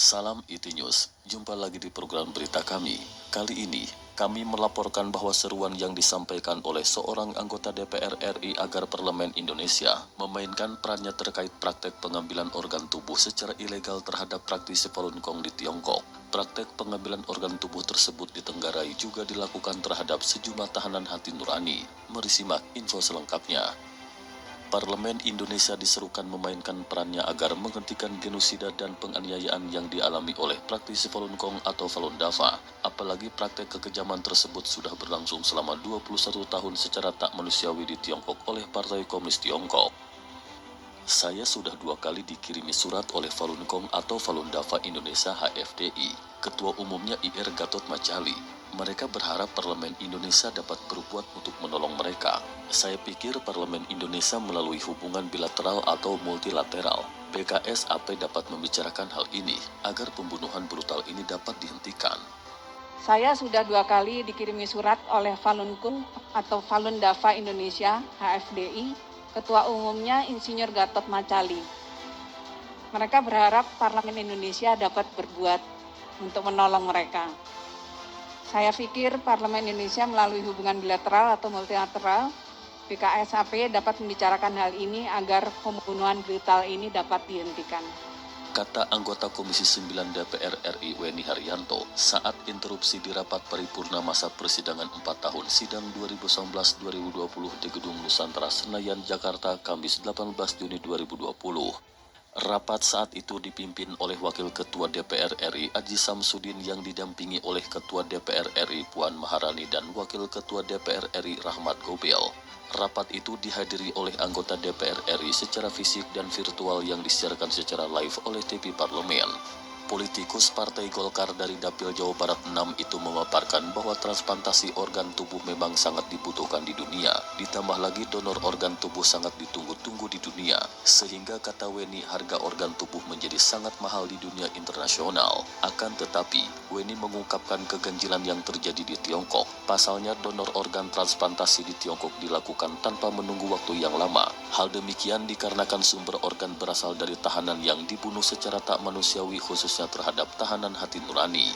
Salam IT News, jumpa lagi di program berita kami. Kali ini, kami melaporkan bahwa seruan yang disampaikan oleh seorang anggota DPR RI agar Parlemen Indonesia memainkan perannya terkait praktek pengambilan organ tubuh secara ilegal terhadap praktisi Falun Gong di Tiongkok. Praktek pengambilan organ tubuh tersebut ditenggarai juga dilakukan terhadap sejumlah tahanan hati nurani. Mari simak info selengkapnya. Parlemen Indonesia diserukan memainkan perannya agar menghentikan genosida dan penganiayaan yang dialami oleh praktisi Falun Gong atau Falun Dafa. Apalagi praktek kekejaman tersebut sudah berlangsung selama 21 tahun secara tak manusiawi di Tiongkok oleh Partai Komunis Tiongkok. Saya sudah 2 kali dikirimi surat oleh Falun Gong atau Falun Dafa Indonesia HFDI, Ketua Umumnya IR Gatot Macali. Mereka berharap Parlemen Indonesia dapat berbuat untuk menolong mereka. Saya pikir Parlemen Indonesia melalui hubungan bilateral atau multilateral, PKSAP dapat membicarakan hal ini agar pembunuhan brutal ini dapat dihentikan. Saya sudah 2 kali dikirimi surat oleh Falun Gong atau Falun Dafa Indonesia HFDI, Ketua Umumnya Insinyur Gatot Macali. Mereka berharap Parlemen Indonesia dapat berbuat untuk menolong mereka. Saya pikir Parlemen Indonesia melalui hubungan bilateral atau multilateral, PKSAP dapat membicarakan hal ini agar pembunuhan brutal ini dapat dihentikan. Kata anggota Komisi 9 DPR RI Weni Haryanto saat interupsi di rapat paripurna masa persidangan 4 tahun sidang 2019-2020 di Gedung Nusantara Senayan, Jakarta, Kamis 18 Juni 2020. Rapat saat itu dipimpin oleh Wakil Ketua DPR RI Aji Samsudin yang didampingi oleh Ketua DPR RI Puan Maharani dan Wakil Ketua DPR RI Rahmat Gobel. Rapat itu dihadiri oleh anggota DPR RI secara fisik dan virtual yang disiarkan secara live oleh TV Parlemen. Politikus Partai Golkar dari Dapil Jawa Barat 6 itu memaparkan bahwa transplantasi organ tubuh memang sangat dibutuhkan di dunia. Ditambah lagi donor organ tubuh sangat ditunggu-tunggu di dunia. Sehingga kata Weni harga organ tubuh menjadi sangat mahal di dunia internasional. Akan tetapi, Weni mengungkapkan keganjilan yang terjadi di Tiongkok. Pasalnya donor organ transplantasi di Tiongkok dilakukan tanpa menunggu waktu yang lama. Hal demikian dikarenakan sumber organ berasal dari tahanan yang dibunuh secara tak manusiawi khususnya terhadap tahanan hati nurani.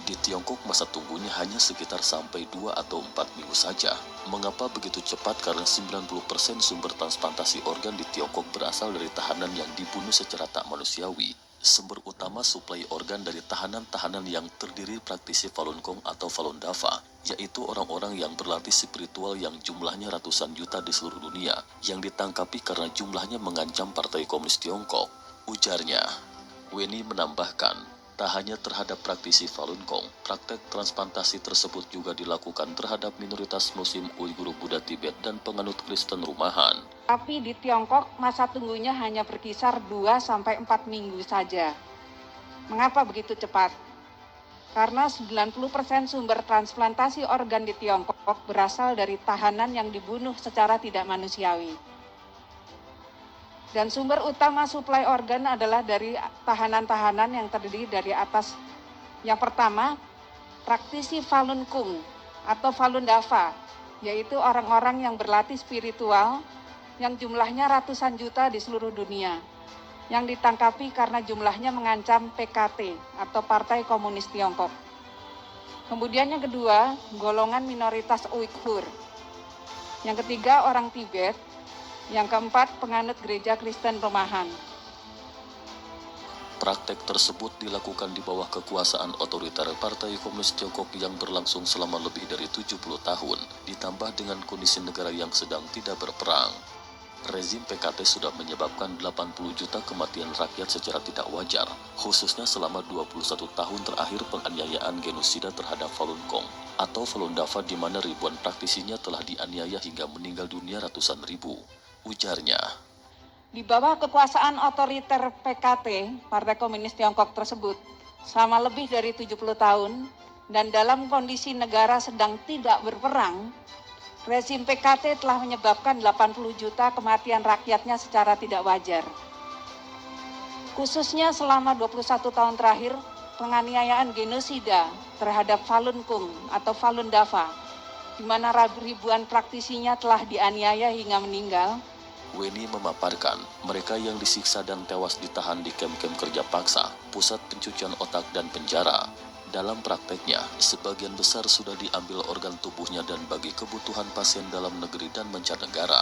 Di Tiongkok masa tunggunya hanya sekitar sampai 2 atau 4 minggu saja. Mengapa begitu cepat? Karena 90% sumber transplantasi organ di Tiongkok berasal dari tahanan yang dibunuh secara tak manusiawi. Sumber utama suplai organ dari tahanan-tahanan yang terdiri praktisi Falun Gong atau Falun Dafa, yaitu orang-orang yang berlatih spiritual yang jumlahnya ratusan juta di seluruh dunia, yang ditangkapi karena jumlahnya mengancam Partai Komunis Tiongkok. Ujarnya. Weni menambahkan, tak hanya terhadap praktisi Falun Gong, praktek transplantasi tersebut juga dilakukan terhadap minoritas Muslim Uighur Buddha Tibet dan penganut Kristen rumahan. Tapi di Tiongkok masa tunggunya hanya berkisar 2-4 minggu saja. Mengapa begitu cepat? Karena 90% sumber transplantasi organ di Tiongkok berasal dari tahanan yang dibunuh secara tidak manusiawi. Dan sumber utama suplai organ adalah dari tahanan-tahanan yang terdiri dari atas. Yang pertama, praktisi Falun Gong atau Falun Dafa, yaitu orang-orang yang berlatih spiritual yang jumlahnya ratusan juta di seluruh dunia, yang ditangkapi karena jumlahnya mengancam PKT atau Partai Komunis Tiongkok. Kemudian yang kedua, golongan minoritas Uighur. Yang ketiga, orang Tibet. Yang keempat, penganut gereja Kristen rumahan. Praktek tersebut dilakukan di bawah kekuasaan otoriter Partai Komunis Tiongkok yang berlangsung selama lebih dari 70 tahun, ditambah dengan kondisi negara yang sedang tidak berperang. Rezim PKT sudah menyebabkan 80 juta kematian rakyat secara tidak wajar, khususnya selama 21 tahun terakhir penganiayaan genosida terhadap Falun Gong atau Falun Dafa di mana ribuan praktisinya telah dianiaya hingga meninggal dunia ratusan ribu. Ujarnya. Di bawah kekuasaan otoriter PKT, Partai Komunis Tiongkok tersebut, selama lebih dari 70 tahun, dan dalam kondisi negara sedang tidak berperang, rezim PKT telah menyebabkan 80 juta kematian rakyatnya secara tidak wajar. Khususnya selama 21 tahun terakhir, penganiayaan genosida terhadap Falun Gong atau Falun Dafa, di mana ribuan praktisinya telah dianiaya hingga meninggal, Weni memaparkan, mereka yang disiksa dan tewas ditahan di kem-kem kerja paksa, pusat pencucian otak dan penjara. Dalam prakteknya, sebagian besar sudah diambil organ tubuhnya dan bagi kebutuhan pasien dalam negeri dan mancanegara.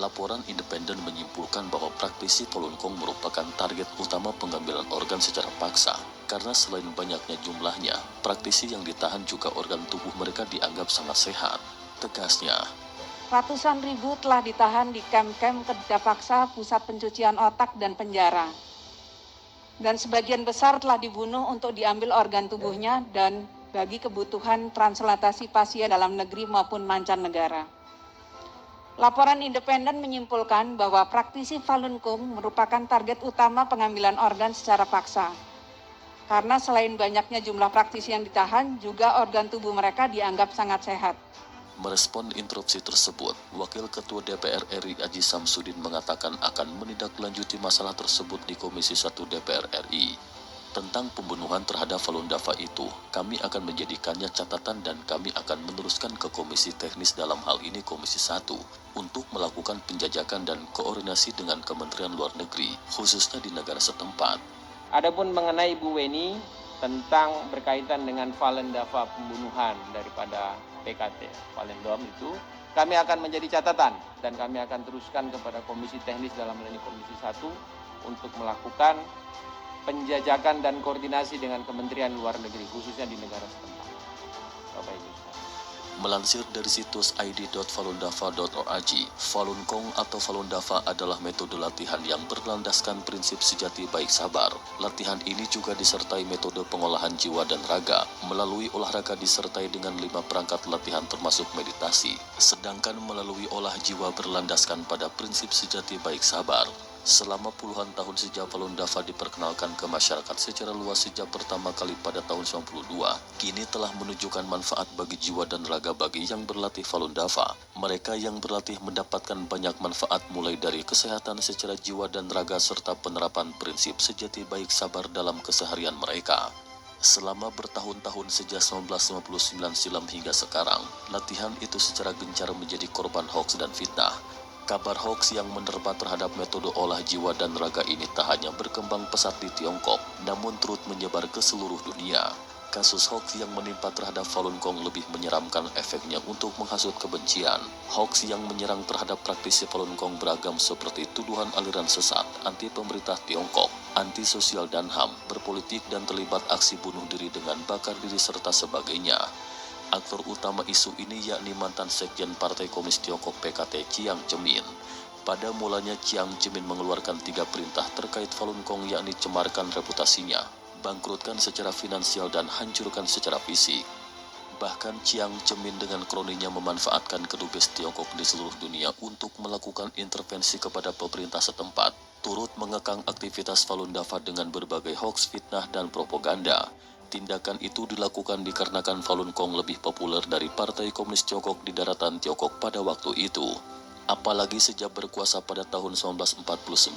Laporan independen menyimpulkan bahwa praktisi Falun Gong merupakan target utama pengambilan organ secara paksa, karena selain banyaknya jumlahnya, praktisi yang ditahan juga organ tubuh mereka dianggap sangat sehat. Tegasnya, Ratusan ribu telah ditahan di kem-kem kerja paksa, pusat pencucian otak, dan penjara. Dan sebagian besar telah dibunuh untuk diambil organ tubuhnya dan bagi kebutuhan transplantasi pasien dalam negeri maupun mancanegara. Laporan independen menyimpulkan bahwa praktisi Falun Gong merupakan target utama pengambilan organ secara paksa. Karena selain banyaknya jumlah praktisi yang ditahan, juga organ tubuh mereka dianggap sangat sehat. merespon interupsi tersebut, Wakil Ketua DPR RI Aji Samsudin mengatakan akan menindaklanjuti masalah tersebut di Komisi 1 DPR RI. Tentang pembunuhan terhadap Falun Dafa itu, kami akan menjadikannya catatan dan kami akan meneruskan ke Komisi Teknis dalam hal ini Komisi 1 untuk melakukan penjajakan dan koordinasi dengan Kementerian Luar Negeri, khususnya di negara setempat. Adapun mengenai Bu Weni tentang berkaitan dengan Falun Dafa pembunuhan daripada PKT Falun Dom itu, kami akan menjadi catatan dan kami akan teruskan kepada Komisi Teknis dalam hal ini Komisi 1 untuk melakukan penjajakan dan koordinasi dengan Kementerian Luar Negeri khususnya di negara setempat. Bapak Ibu. Melansir dari situs id.falundafa.org, Falun Gong atau Falun Dafa adalah metode latihan yang berlandaskan prinsip sejati baik sabar. Latihan ini juga disertai metode pengolahan jiwa dan raga, melalui olahraga disertai dengan 5 perangkat latihan termasuk meditasi. Sedangkan melalui olah jiwa berlandaskan pada prinsip sejati baik sabar. Selama puluhan tahun sejak Falun Dafa diperkenalkan ke masyarakat secara luas sejak pertama kali pada tahun 92, kini telah menunjukkan manfaat bagi jiwa dan raga bagi yang berlatih Falun Dafa. Mereka yang berlatih mendapatkan banyak manfaat mulai dari kesehatan secara jiwa dan raga serta penerapan prinsip sejati baik sabar dalam keseharian mereka. Selama bertahun-tahun sejak 1959 silam hingga sekarang, latihan itu secara gencar menjadi korban hoaks dan fitnah. Kabar hoaks yang menerpa terhadap metode olah jiwa dan raga ini tak hanya berkembang pesat di Tiongkok, namun turut menyebar ke seluruh dunia. Kasus hoaks yang menimpa terhadap Falun Gong lebih menyeramkan efeknya untuk menghasut kebencian. Hoaks yang menyerang terhadap praktisi Falun Gong beragam seperti tuduhan aliran sesat, anti pemerintah Tiongkok, anti sosial dan HAM, berpolitik dan terlibat aksi bunuh diri dengan bakar diri serta sebagainya. Aktor utama isu ini yakni mantan Sekjen Partai Komunis Tiongkok PKT Chiang Zemin. Pada mulanya Chiang Zemin mengeluarkan 3 perintah terkait Falun Gong yakni cemarkan reputasinya, bangkrutkan secara finansial dan hancurkan secara fisik. Bahkan Chiang Zemin dengan kroninya memanfaatkan kedubes Tiongkok di seluruh dunia untuk melakukan intervensi kepada pemerintah setempat, turut mengekang aktivitas Falun Dafa dengan berbagai hoaks, fitnah, dan propaganda. Tindakan itu dilakukan dikarenakan Falun Gong lebih populer dari Partai Komunis Tiongkok di daratan Tiongkok pada waktu itu. Apalagi sejak berkuasa pada tahun 1949,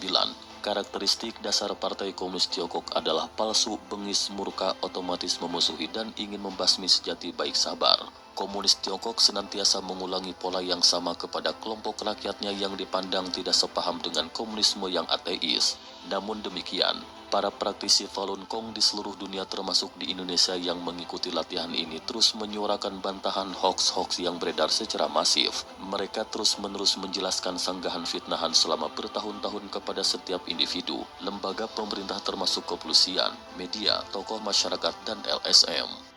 karakteristik dasar Partai Komunis Tiongkok adalah palsu, bengis, murka, otomatis memusuhi dan ingin membasmi sejati baik sabar. Komunis Tiongkok senantiasa mengulangi pola yang sama kepada kelompok rakyatnya yang dipandang tidak sepaham dengan komunisme yang ateis. Namun demikian, para praktisi Falun Gong di seluruh dunia termasuk di Indonesia yang mengikuti latihan ini terus menyuarakan bantahan hoaks-hoaks yang beredar secara masif. Mereka terus-menerus menjelaskan sanggahan fitnahan selama bertahun-tahun kepada setiap individu, lembaga pemerintah termasuk kepolisian, media, tokoh masyarakat, dan LSM.